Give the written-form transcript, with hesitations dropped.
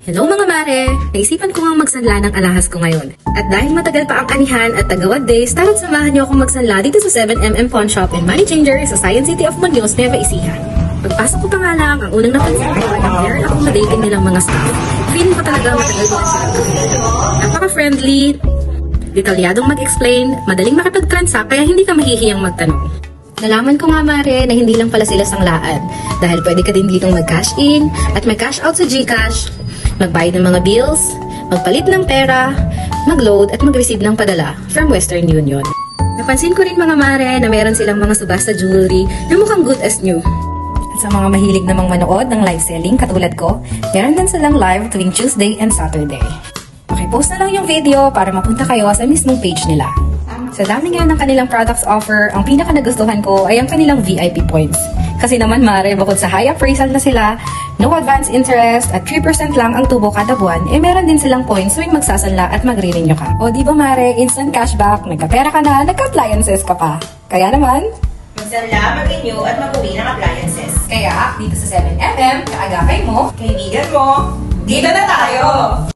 Hello mga mare! Naisipan ko nga magsanla ng alahas ko ngayon. At dahil matagal pa ang anihan at tagawad days, tara't samahan niyo akong magsanla dito sa 7mm Pawn Shop and Money Changer sa Science City of Muñoz, Nueva Ecija. Pagpasok ko pa nga lang, ang unang napansin ko ay ang very accommodating nilang mga staff. Feeling ko talaga matagal ko sila. Napaka-friendly, detalyadong mag-explain, madaling makipag-transact kaya hindi ka mahihiyang magtanong. Nalaman ko nga mare na hindi lang pala sila sanglaan dahil pwede ka din ditong mag-cash in at mag-cash out sa GCash, magbayad ng mga bills, magpalit ng pera, mag-load at mag-receive ng padala from Western Union. Napansin ko rin mga mare na meron silang mga subasta jewelry na mukhang good as new. At sa mga mahilig namang manood ng live selling katulad ko, meron din silang live tuwing Tuesday and Saturday. Pakipost na lang yung video para mapunta kayo sa mismong page nila. Sa dami nga ng kanilang products offer, ang pinaka nagustuhan ko ay ang kanilang VIP points. Kasi naman mare, bukod sa high appraisal na sila, no advance interest at 3% lang ang tubo kada buwan, meron din silang points tuwing magsasanla at magre-renew ka. O di ba mare, instant cashback, nagkapera ka na, nagka-appliances ka pa. Kaya naman, magsanla, mag-renew at mag-uwi ng appliances. kaya dito sa 7mm, kaagapay mo, Kaibigan mo, dito na tayo!